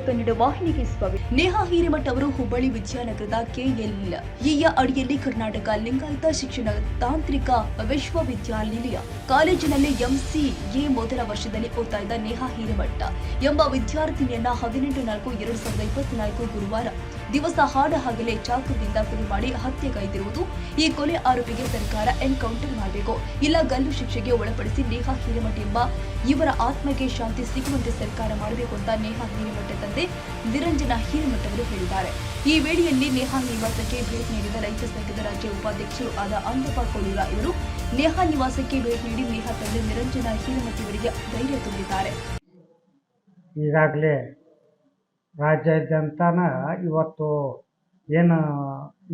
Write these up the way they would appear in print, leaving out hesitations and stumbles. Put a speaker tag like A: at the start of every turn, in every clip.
A: ಕನ್ನಡ ವಾಹಿನಿಗೆ ಸ್ವಾಗತ. ನೇಹಾ ಹಿರೇಮಠ ಅವರು ಹುಬ್ಬಳ್ಳಿ ವಿದ್ಯಾನಗರದ ಕೆಎಲ್ಇಯ ಅಡಿಯಲ್ಲಿ ಕರ್ನಾಟಕ ಲಿಂಗಾಯತ ಶಿಕ್ಷಣ ತಾಂತ್ರಿಕ ವಿಶ್ವವಿದ್ಯಾನಿಲಯ ಕಾಲೇಜಿನಲ್ಲಿ ಎಂಸಿಎ ಮೊದಲ ವರ್ಷದಲ್ಲಿ ಓದ್ತಾ ಇದ್ದ ನೇಹಾ ಹಿರೇಮಠ ಎಂಬ ವಿದ್ಯಾರ್ಥಿನಿಯನ್ನ 18/4/2024 ಗುರುವಾರ ದಿವಸ ಹಾಡಹಗಲೇ ಚಾಕುವಿನಿಂದ ಕೊಲೆ ಮಾಡಿ ಹತ್ಯೆಗೈದಿರುವುದು. ಈ ಕೊಲೆ ಆರೋಪಿಗೆ ಸರ್ಕಾರ ಎನ್ಕೌಂಟರ್ ಮಾಡಬೇಕು, ಇಲ್ಲ ಗಲ್ಲು ಶಿಕ್ಷೆಗೆ ಒಳಪಡಿಸಿ ನೇಹಾ ಹಿರೇಮಠ ಎಂಬ ಇವರ ಆತ್ಮಕ್ಕೆ ಶಾಂತಿ ಸಿಗುವಂತೆ ಸರ್ಕಾರ ಮಾಡಬೇಕು ಅಂತ ನೇಹಾ ಹಿರೇಮಠ ತಂದೆ ನಿರಂಜನ ಹಿರೇಮಠ ಅವರು ಹೇಳಿದ್ದಾರೆ. ಈ ವೇಳೆಯಲ್ಲಿ ನೇಹಾ ನಿವಾಸಕ್ಕೆ ಭೇಟಿ ನೀಡಿದ ರೈತ ಸಂಘದ ರಾಜ್ಯ ಉಪಾಧ್ಯಕ್ಷರು ಆದ ಅಂದಪ್ಪ ಕೊಳೂರ ಇವರು ನೇಹಾ ನಿವಾಸಕ್ಕೆ ಭೇಟಿ ನೀಡಿ ನೇಹಾ ತಂದೆ ನಿರಂಜನ ಹಿರೇಮಠ ಇವರಿಗೆ ಧೈರ್ಯ ತುಂಬಿದ್ದಾರೆ.
B: ಈಗಾಗಲೇ ರಾಜ್ಯಾದ್ಯಂತನ ಇವತ್ತು ಏನು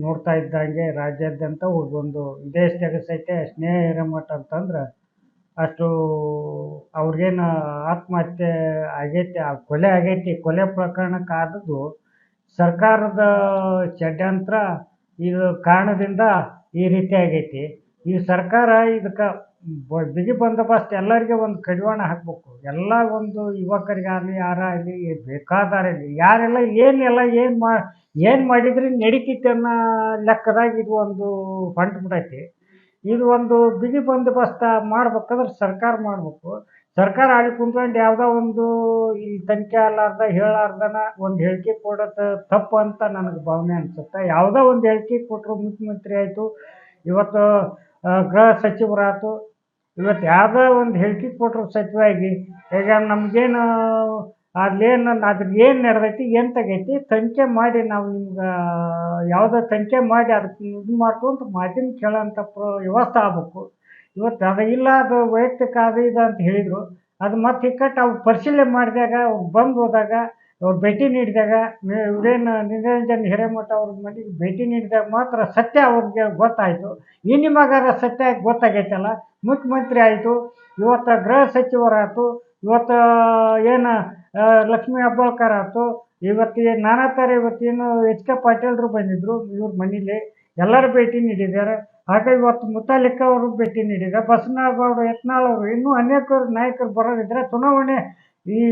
B: ನೋಡ್ತಾ ಇದ್ದಂಗೆ ರಾಜ್ಯಾದ್ಯಂತ ಒಂದು ದೇಶದಾಗ ಸಹಿತ ಸ್ನೇಹ ಹಿರೇಮಠ ಅಂತಂದ್ರೆ ಅಷ್ಟು ಅವ್ರಿಗೇನು ಆತ್ಮಹತ್ಯೆ ಆಗೈತಿ, ಕೊಲೆ ಆಗೈತಿ. ಕೊಲೆ ಪ್ರಕರಣಕ್ಕೆ ಆದದ್ದು ಸರ್ಕಾರದ ಷಡ್ಯಂತ್ರ ಇದು ಕಾರಣದಿಂದ ಈ ರೀತಿ ಆಗೈತಿ. ಈ ಸರ್ಕಾರ ಇದಕ್ಕೆ ಬಿಗಿ ಬಂದೋಬಸ್ತ್ ಎಲ್ಲರಿಗೆ ಒಂದು ಕಡಿವಾಣ ಹಾಕಬೇಕು. ಎಲ್ಲ ಒಂದು ಯುವಕರಿಗಾಗಲಿ ಯಾರಾಗಲಿ ಬೇಕಾದಾರಲ್ಲಿ ಯಾರೆಲ್ಲ ಏನು ಮಾಡಿದ್ರೆ ನಡೀತೈತೆ ಅನ್ನೋ ಲೆಕ್ಕದಾಗ ಇದು ಒಂದು ಹೊಂಟ್ಬಿಟ್ಟೈತಿ. ಇದು ಒಂದು ಬಿಗಿ ಬಂದೋಬಸ್ತ ಮಾಡ್ಬೇಕಂದ್ರೆ ಸರ್ಕಾರ ಮಾಡಬೇಕು. ಸರ್ಕಾರ ಅಲ್ಲಿ ಕುಂತ್ಕೊಂಡು ಯಾವುದೋ ಒಂದು ಈ ತನಿಖೆ ಹೇಳಾರ್ದನ ಒಂದು ಹೇಳಿಕೆ ಕೊಡೋದು ತಪ್ಪು ಅಂತ ನನಗೆ ಭಾವನೆ ಅನಿಸುತ್ತೆ. ಯಾವುದೋ ಒಂದು ಹೇಳಿಕೆ ಕೊಟ್ಟರು, ಮುಖ್ಯಮಂತ್ರಿ ಆಯಿತು, ಇವತ್ತು ಗೃಹ ಸಚಿವರಾಯ್ತು, ಇವತ್ತು ಯಾವುದೋ ಒಂದು ಹೇಳಿಕೆ ಕೊಟ್ಟರು ಸಚಿವಾಗಿ, ಈಗ ನಮಗೇನು ಅದ್ರಲ್ಲಿ ಏನು ನಡೆದೈತಿ, ಏನು ತಗೈತಿ ತನಿಖೆ ಮಾಡಿ ನಾವು ನಿಮ್ಗೆ ಯಾವುದೋ ತನಿಖೆ ಮಾಡಿ ಅದಕ್ಕೆ ಇದು ಮಾಡ್ಕೊಂತ ಮಾಧ್ಯಮ ಕೇಳೋಂಥ ವ್ಯವಸ್ಥೆ ಆಗಬೇಕು. ಇವತ್ತು ಅದು ಇಲ್ಲ, ಅದು ವೈಯಕ್ತಿಕ ಅದು ಇದು ಅಂತ ಹೇಳಿದರು. ಅದು ಮತ್ತೆ ಇಕ್ಕಟ್ಟು ಅವ್ರು ಪರಿಶೀಲನೆ ಮಾಡಿದಾಗ, ಅವ್ರು ಬಂದು ಹೋದಾಗ, ಅವ್ರು ಭೇಟಿ ನೀಡಿದಾಗ, ಇವರೇನು ನಿರಂಜನ ಹಿರೇಮಠ ಅವ್ರ ಮನೆಗೆ ಭೇಟಿ ನೀಡಿದಾಗ ಮಾತ್ರ ಸತ್ಯ ಅವ್ರಿಗೆ ಗೊತ್ತಾಯಿತು. ಈ ನಿಮಗಾರ ಸತ್ಯ ಗೊತ್ತಾಗೈತಲ್ಲ, ಮುಖ್ಯಮಂತ್ರಿ ಆಯಿತು, ಇವತ್ತು ಗೃಹ ಸಚಿವರಾಯ್ತು, ಇವತ್ತು ಏನು ಲಕ್ಷ್ಮೀ ಹೆಬ್ಬಾಳ್ಕರ್ ಆಯ್ತು, ಇವತ್ತಿಗೆ ನಾನಾ ಥರ ಇವತ್ತೇನು ಎಚ್ ಕೆ ಪಾಟೀಲ್ರು ಬಂದಿದ್ದರು ಇವ್ರ ಮನೇಲಿ, ಎಲ್ಲರೂ ಭೇಟಿ ನೀಡಿದ್ದಾರೆ. ಹಾಗೆ ಇವತ್ತು ಮುತಾಲಿಕ್ ಅವರು ಭೇಟಿ ನೀಡಿದ್ದಾರೆ, ಬಸನಗೌಡ ಯತ್ನಾಳ್ ಅವರು, ಇನ್ನೂ ಅನೇಕ ನಾಯಕರು ಬರೋದಿದ್ರೆ ಚುನಾವಣೆ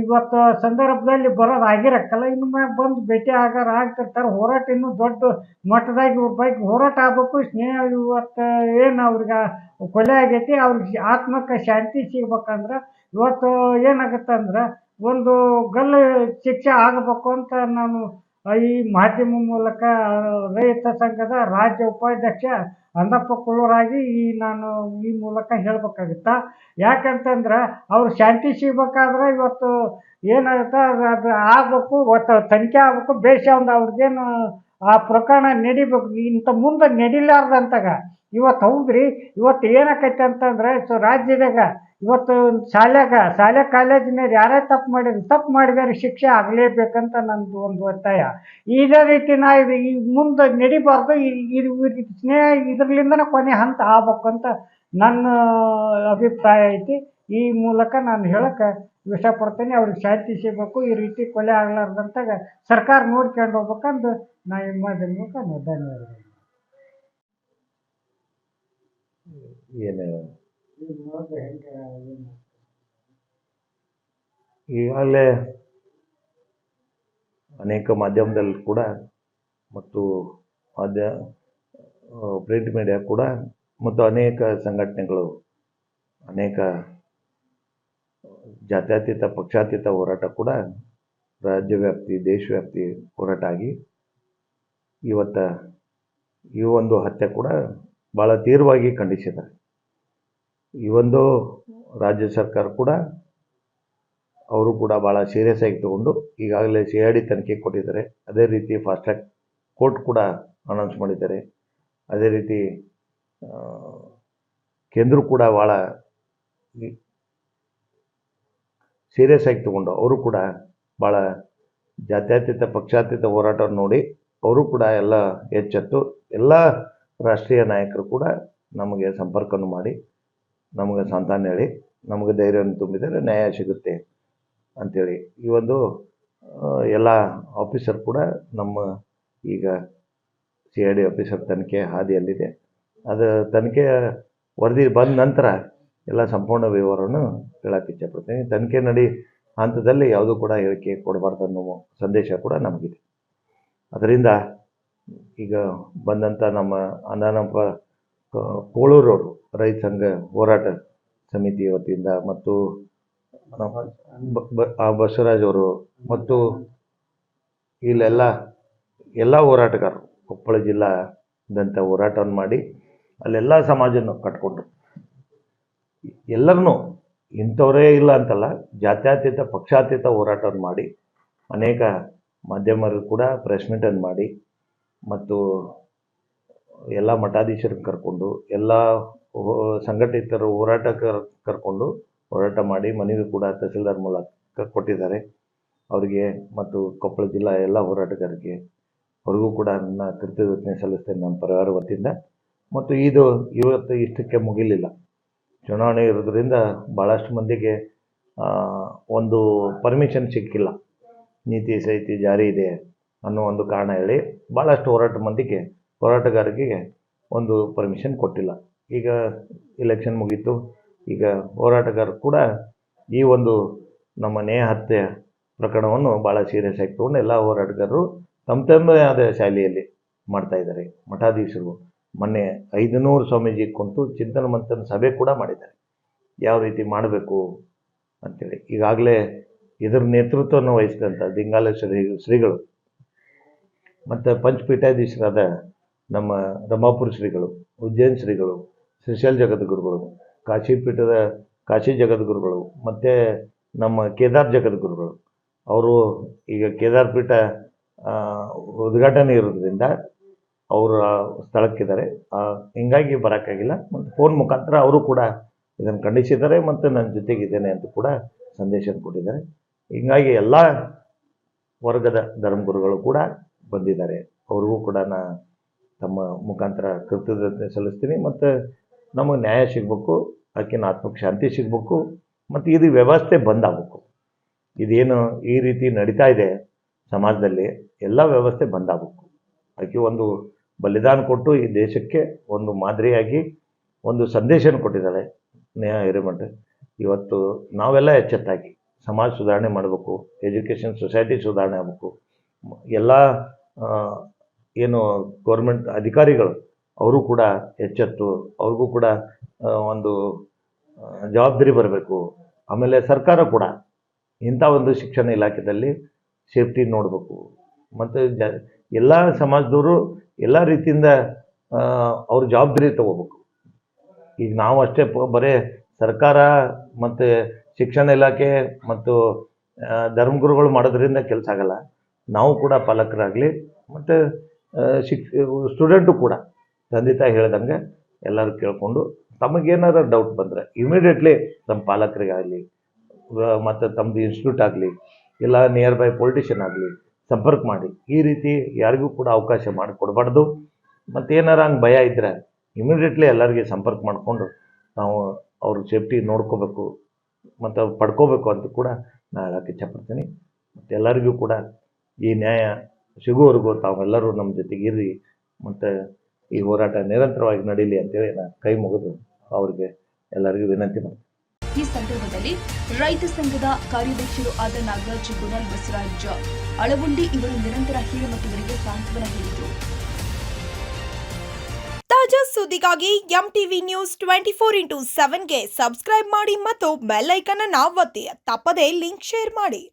B: ಇವತ್ತು ಸಂದರ್ಭದಲ್ಲಿ ಬರೋದು ಆಗಿರಕ್ಕಲ್ಲ, ಇನ್ನು ಬಂದು ಭೇಟಿ ಆಗ್ತಿರ್ತಾರೆ. ಹೋರಾಟ ಇನ್ನೂ ದೊಡ್ಡ ಮಟ್ಟದಾಗಿ ಇವ್ರ ಬಗ್ಗೆ ಹೋರಾಟ ಆಗಬೇಕು. ಸ್ನೇಹ ಇವತ್ತು ಏನು ಅವ್ರಿಗೆ ಕೊಲೆ ಆಗೈತಿ, ಅವ್ರಿಗೆ ಆತ್ಮಕ್ಕೆ ಶಾಂತಿ ಸಿಗ್ಬೇಕಂದ್ರೆ ಇವತ್ತು ಏನಾಗುತ್ತಂದ್ರೆ ಒಂದು ಗಲ್ಲು ಶಿಕ್ಷೆ ಆಗಬೇಕು ಅಂತ ನಾನು ಈ ಮಾಧ್ಯಮ ಮೂಲಕ ರೈತ ಸಂಘದ ರಾಜ್ಯ ಉಪಾಧ್ಯಕ್ಷ ಅಂದಪ್ಪ ಕೊಳೂರಾಗಿ ನಾನು ಈ ಮೂಲಕ ಹೇಳ್ಬೇಕಾಗುತ್ತಾ. ಯಾಕಂತಂದ್ರೆ ಅವ್ರು ಶಾಂತಿ ಸಿಗ್ಬೇಕಾದ್ರೆ ಇವತ್ತು ಏನಾಗುತ್ತೆ ಅದು ಆಗಬೇಕು, ಒಟ್ಟು ತನಿಖೆ ಆಗಬೇಕು. ಬೇಷ ಒಂದು ಅವ್ರಿಗೇನು ಆ ಪ್ರಕರಣ ನಡಿಬೇಕು, ಇಂಥ ಮುಂದೆ ನಡಿಲಾರ್ದಂತಾಗ ಇವತ್ತು ಹೌದ್ರಿ. ಇವತ್ತು ಏನಾಕೈತೆ ಅಂತಂದ್ರೆ ರಾಜ್ಯದಾಗ ಇವತ್ತು ಶಾಲೆ ಕಾಲೇಜಿನಾಗ ಯಾರೇ ತಪ್ಪು ಮಾಡಿದಾರೆ ಶಿಕ್ಷೆ ಆಗಲೇಬೇಕಂತ ನಂದು ಒಂದು ಒತ್ತಾಯ. ಇದೇ ರೀತಿ ನಾ ಇದು ಈ ಮುಂದೆ ನಡಿಬಾರ್ದು. ಸ್ನೇಹ ಇದರಲ್ಲಿಂದನೇ ಕೊನೆ ಹಂತ ಆಗ್ಬೇಕಂತ ನನ್ನ ಅಭಿಪ್ರಾಯ ಐತಿ. ಈ ಮೂಲಕ ನಾನು ಹೇಳಕ್ಕೆ ಇಷ್ಟಪಡ್ತೇನೆ. ಅವ್ರಿಗೆ ಶಾಂತಿ ಸಿಗಬೇಕು, ಈ ರೀತಿ ಕೊಲೆ ಆಗಲಾರ್ದಂತಾಗ ಸರ್ಕಾರ ನೋಡ್ಕೊಂಡು ಹೋಗ್ಬೇಕಂದು ನಾ ಈ ಮಾಧ್ಯಮಕ್ಕೆ ಧನ್ಯವಾದಗಳು.
C: ಈಗಾಗಲೇ ಅನೇಕ ಮಾಧ್ಯಮದಲ್ಲಿ ಕೂಡ ಮತ್ತು ಪ್ರಿಂಟ್ ಮೀಡಿಯಾ ಕೂಡ ಮತ್ತು ಅನೇಕ ಸಂಘಟನೆಗಳು ಅನೇಕ ಜಾತ್ಯತೀತ ಪಕ್ಷಾತೀತ ಹೋರಾಟ ಕೂಡ ರಾಜ್ಯವ್ಯಾಪ್ತಿ ದೇಶವ್ಯಾಪ್ತಿ ಹೋರಾಟ ಆಗಿ ಇವತ್ತು ಈ ಒಂದು ಹತ್ಯೆ ಕೂಡ ಭಾಳ ತೀವ್ರವಾಗಿ ಖಂಡಿಸಿದ್ದಾರೆ. ಈ ಒಂದು ರಾಜ್ಯ ಸರ್ಕಾರ ಕೂಡ ಅವರು ಕೂಡ ಭಾಳ ಸೀರಿಯಸ್ ಆಗಿ ತಗೊಂಡು ಈಗಾಗಲೇ CID ತನಿಖೆ ಕೊಟ್ಟಿದ್ದಾರೆ. ಅದೇ ರೀತಿ ಫಾಸ್ಟ್ ಟ್ರ್ಯಾಕ್ ಕೋರ್ಟ್ ಕೂಡ ಅನೌನ್ಸ್ ಮಾಡಿದ್ದಾರೆ. ಅದೇ ರೀತಿ ಕೇಂದ್ರ ಕೂಡ ಭಾಳ ಸೀರಿಯಸ್ ಆಗಿ ತಗೊಂಡು ಅವರು ಕೂಡ ಭಾಳ ಜಾತ್ಯತೀತ ಪಕ್ಷಾತೀತ ಹೋರಾಟವನ್ನು ನೋಡಿ ಅವರು ಕೂಡ ಎಲ್ಲ ಎಚ್ಚೆತ್ತು ಎಲ್ಲ ರಾಷ್ಟ್ರೀಯ ನಾಯಕರು ಕೂಡ ನಮಗೆ ಸಂಪರ್ಕವನ್ನು ಮಾಡಿ ನಮಗೆ ಸಾಂತ್ವನ ಹೇಳಿ ನಮಗೆ ಧೈರ್ಯವನ್ನು ತುಂಬಿದರೆ ನ್ಯಾಯ ಸಿಗುತ್ತೆ ಅಂಥೇಳಿ ಈ ಒಂದು ಎಲ್ಲ ಆಫೀಸರ್ ಕೂಡ ನಮ್ಮ ಈಗ CID ಆಫೀಸರ್ ತನಿಖೆ ಹಾದಿಯಲ್ಲಿದೆ. ಅದು ತನಿಖೆ ವರದಿ ಬಂದ ನಂತರ ಎಲ್ಲ ಸಂಪೂರ್ಣ ವಿವರವನ್ನು ಹೇಳಕ್ಕೆ ಇಚ್ಛೆಪಡ್ತೀನಿ. ತನಿಖೆ ಹಂತದಲ್ಲಿ ಯಾವುದೂ ಕೂಡ ಹೇಳಿಕೆ ಕೊಡಬಾರ್ದು ಅನ್ನೋ ಸಂದೇಶ ಕೂಡ ನಮಗಿದೆ. ಅದರಿಂದ ಈಗ ಬಂದಂಥ ನಮ್ಮ ಅಣ್ಣನಪ್ಪ ಕೋಳೂರವರು ರೈತ ಸಂಘ ಹೋರಾಟ ಸಮಿತಿ ವತಿಯಿಂದ ಮತ್ತು ಬಸವರಾಜ್ ಅವರು ಮತ್ತು ಇಲ್ಲೆಲ್ಲ ಎಲ್ಲ ಹೋರಾಟಗಾರರು ಕೊಪ್ಪಳ ಜಿಲ್ಲಾದಂಥ ಹೋರಾಟವನ್ನು ಮಾಡಿ ಅಲ್ಲೆಲ್ಲ ಸಮಾಜವನ್ನು ಕಟ್ಕೊಂಡು ಎಲ್ಲರನ್ನೂ ಇಂಥವರೇ ಇಲ್ಲ ಅಂತಲ್ಲ, ಜಾತ್ಯತೀತ ಪಕ್ಷಾತೀತ ಹೋರಾಟವನ್ನು ಮಾಡಿ ಅನೇಕ ಮಾಧ್ಯಮರು ಕೂಡ ಪ್ರೆಸ್ ಮೀಟನ್ನು ಮಾಡಿ ಮತ್ತು ಎಲ್ಲ ಮಠಾಧೀಶರನ್ನು ಕರ್ಕೊಂಡು ಎಲ್ಲ ಸಂಘಟಿತರು ಕರ್ಕೊಂಡು ಹೋರಾಟ ಮಾಡಿ ಮನವಿ ಕೂಡ ತಹಸೀಲ್ದಾರ್ ಮೂಲಕ ಕೊಟ್ಟಿದ್ದಾರೆ ಅವರಿಗೆ ಮತ್ತು ಕೊಪ್ಪಳ ಜಿಲ್ಲಾ ಎಲ್ಲ ಹೋರಾಟಗಾರರಿಗೆ ಅವ್ರಿಗೂ ಕೂಡ ನನ್ನ ಕೃತಜ್ಞತೆ ಸಲ್ಲಿಸ್ತೇನೆ ನಮ್ಮ ಪರಿವಾರ ವತಿಯಿಂದ. ಮತ್ತು ಇವತ್ತು ಇಷ್ಟಕ್ಕೆ ಮುಗಿಲಿಲ್ಲ. ಚುನಾವಣೆ ಇರೋದ್ರಿಂದ ಭಾಳಷ್ಟು ಮಂದಿಗೆ ಒಂದು ಪರ್ಮಿಷನ್ ಸಿಕ್ಕಿಲ್ಲ, ನೀತಿ ಸಂಹಿತೆ ಜಾರಿ ಇದೆ ಅನ್ನೋ ಒಂದು ಕಾರಣ ಹೇಳಿ ಭಾಳಷ್ಟು ಹೋರಾಟಗಾರರಿಗೆ ಒಂದು ಪರ್ಮಿಷನ್ ಕೊಟ್ಟಿಲ್ಲ. ಈಗ ಇಲೆಕ್ಷನ್ ಮುಗೀತು, ಈಗ ಹೋರಾಟಗಾರರು ಕೂಡ ಈ ಒಂದು ನಮ್ಮ ನೇಹ ಹತ್ಯೆ ಪ್ರಕರಣವನ್ನು ಭಾಳ ಸೀರಿಯಸ್ ಆಗಿ ತೊಗೊಂಡು ಎಲ್ಲ ಹೋರಾಟಗಾರರು ತಮ್ಮದೇ ಆದ ಶೈಲಿಯಲ್ಲಿ ಮಾಡ್ತಾಯಿದ್ದಾರೆ. ಮಠಾಧೀಶರು ಮೊನ್ನೆ 500 ಸ್ವಾಮೀಜಿ ಕುಂತು ಚಿಂತನ ಮಂಥನ ಸಭೆ ಕೂಡ ಮಾಡಿದ್ದಾರೆ, ಯಾವ ರೀತಿ ಮಾಡಬೇಕು ಅಂತೇಳಿ. ಈಗಾಗಲೇ ಇದರ ನೇತೃತ್ವವನ್ನು ವಹಿಸಿದಂಥ ದಿಂಗಾಲೇಶ್ವರ ಶ್ರೀಗಳು ಮತ್ತು ಪಂಚಪೀಠಾಧೀಶರಾದ ನಮ್ಮ ರಮಾಪುರ ಶ್ರೀಗಳು, ಉಜ್ಜೈನ್ ಶ್ರೀಗಳು, ಶ್ರೀಶೈಲ ಜಗದ್ಗುರುಗಳು, ಕಾಶಿ ಜಗದ್ಗುರುಗಳು ಮತ್ತು ನಮ್ಮ ಕೇದಾರ್ ಜಗದ್ಗುರುಗಳು ಅವರು ಈಗ ಕೇದಾರ್ ಪೀಠ ಉದ್ಘಾಟನೆ ಇರೋದ್ರಿಂದ ಅವರು ಸ್ಥಳಕ್ಕಿದ್ದಾರೆ. ಹಿಂಗಾಗಿ ಬರೋಕ್ಕಾಗಿಲ್ಲ. ಮತ್ತು ಫೋನ್ ಮುಖಾಂತರ ಅವರು ಕೂಡ ಇದನ್ನು ಖಂಡಿಸಿದ್ದಾರೆ ಮತ್ತು ನನ್ನ ಜೊತೆಗಿದ್ದೇನೆ ಅಂತ ಕೂಡ ಸಂದೇಶ ಕೊಟ್ಟಿದ್ದಾರೆ. ಹಿಂಗಾಗಿ ಎಲ್ಲ ವರ್ಗದ ಧರ್ಮಗುರುಗಳು ಕೂಡ ಬಂದಿದ್ದಾರೆ. ಅವ್ರಿಗೂ ಕೂಡ ತಮ್ಮ ಮುಖಾಂತರ ಕೃತಜ್ಞತೆ ಸಲ್ಲಿಸ್ತೀನಿ. ಮತ್ತು ನಮಗೆ ನ್ಯಾಯ ಸಿಗಬೇಕು, ಆಕಿನ ಆತ್ಮಕ್ಕೆ ಶಾಂತಿ ಸಿಗಬೇಕು ಮತ್ತು ಇದು ವ್ಯವಸ್ಥೆ ಬಂದಾಗಬೇಕು. ಇದೇನು ಈ ರೀತಿ ನಡೀತಾ ಇದೆ ಸಮಾಜದಲ್ಲಿ, ಎಲ್ಲ ವ್ಯವಸ್ಥೆ ಬಂದಾಗಬೇಕು. ಆಕೆ ಒಂದು ಬಲಿದಾನ ಕೊಟ್ಟು ಈ ದೇಶಕ್ಕೆ ಒಂದು ಮಾದರಿಯಾಗಿ ಒಂದು ಸಂದೇಶನ ಕೊಟ್ಟಿದ್ದಾಳೆ ನೇಹಾ ಹಿರೇಮಠ. ಇವತ್ತು ನಾವೆಲ್ಲ ಎಚ್ಚೆತ್ತಾಗಿ ಸಮಾಜ ಸುಧಾರಣೆ ಮಾಡಬೇಕು, ಎಜುಕೇಷನ್ ಸೊಸೈಟಿ ಸುಧಾರಣೆ ಆಗಬೇಕು. ಎಲ್ಲ ಏನು ಗೌರ್ಮೆಂಟ್ ಅಧಿಕಾರಿಗಳು ಅವರು ಕೂಡ ಎಚ್ಚೆತ್ತು ಅವ್ರಿಗೂ ಕೂಡ ಒಂದು ಜವಾಬ್ದಾರಿ ಬರಬೇಕು. ಆಮೇಲೆ ಸರ್ಕಾರ ಕೂಡ ಇಂಥ ಒಂದು ಶಿಕ್ಷಣ ಇಲಾಖೆಯಲ್ಲಿ ಸೇಫ್ಟಿ ನೋಡಬೇಕು. ಮತ್ತು ಎಲ್ಲ ಸಮಾಜದವರು ಎಲ್ಲ ರೀತಿಯಿಂದ ಅವ್ರ ಜವಾಬ್ದಾರಿ ತಗೋಬೇಕು. ಈಗ ನಾವು ಅಷ್ಟೇ ಬರೀ ಸರ್ಕಾರ ಮತ್ತು ಶಿಕ್ಷಣ ಇಲಾಖೆ ಮತ್ತು ಧರ್ಮಗುರುಗಳು ಮಾಡೋದ್ರಿಂದ ಕೆಲಸ ಆಗಲ್ಲ. ನಾವು ಕೂಡ ಪಾಲಕರಾಗಲಿ ಮತ್ತು ಸ್ಟೂಡೆಂಟು ಕೂಡ ತಂದೆ ತಾಯಿ ಹೇಳ್ದಂಗೆ ಎಲ್ಲರೂ ಕೇಳಿಕೊಂಡು ತಮಗೇನಾರು ಡೌಟ್ ಬಂದರೆ ಇಮಿಡಿಯೇಟ್ಲಿ ತಮ್ಮ ಪಾಲಕರಿಗಾಗಲಿ ಮತ್ತು ತಮ್ಮದು ಇನ್ಸ್ಟಿಟ್ಯೂಟ್ ಆಗಲಿ ಇಲ್ಲ ನಿಯರ್ ಬೈ ಪೊಲಿಟಿಷಿಯನ್ ಆಗಲಿ ಸಂಪರ್ಕ ಮಾಡಿ. ಈ ರೀತಿ ಯಾರಿಗೂ ಕೂಡ ಅವಕಾಶ ಮಾಡಿಕೊಡ್ಬಾರ್ದು. ಮತ್ತು ಏನಾರು ಹಂಗೆ ಭಯ ಇದ್ದರೆ ಇಮಿಡಿಯೇಟ್ಲಿ ಎಲ್ಲರಿಗೆ ಸಂಪರ್ಕ ಮಾಡಿಕೊಂಡು ನಾವು ಅವ್ರ ಸೇಫ್ಟಿ ನೋಡ್ಕೋಬೇಕು ಮತ್ತು ಪಡ್ಕೋಬೇಕು ಅಂತ ಕೂಡ ನಾನು ಹೇಳೋಕ್ಕೆ ಇಚ್ಛಪಡ್ತೀನಿ. ಮತ್ತು ಎಲ್ಲರಿಗೂ ಕೂಡ ಈ ನ್ಯಾಯ ಸಿಗುವವರೆಗೂ ತಾವೆಲ್ಲರೂ ನಮ್ಮ ಜೊತೆಗೆ ಇರ್ರಿ ಮತ್ತು ಈ ಹೋರಾಟ ನಿರಂತರವಾಗಿ ನಡೀಲಿ ಅಂತೇಳಿ ನಾನು ಕೈ ಮುಗಿದು ಅವ್ರಿಗೆ ಎಲ್ಲರಿಗೂ ವಿನಂತಿ ಮಾಡ್ತೀನಿ.
A: ಈ ಸಂದರ್ಭದಲ್ಲಿ ರೈತ ಸಂಘದ ಕಾರ್ಯಾಧ್ಯಕ್ಷರು ಆದ ನಾಗರಾಜ್ ಗುಣಲ್ ಬಸವರಾಜ್ ಅಳವುಂಡಿ ಇವರು ನಿರಂತರ ಹಿರೇಮಠವರಿಗೆ ಸಾಂತ್ವನ ಹೇಳಿದರು.
D: ತಾಜಾ ಸುದ್ದಿಗಾಗಿ MTV ನ್ಯೂಸ್ 24/7ಗೆ ಸಬ್ಸ್ಕ್ರೈಬ್ ಮಾಡಿ ಮತ್ತು ಬೆಲ್ ಐಕಾನ್ ಅನ್ನು ಒತ್ತಿ. ತಪ್ಪದೇ ಲಿಂಕ್ ಶೇರ್ ಮಾಡಿ.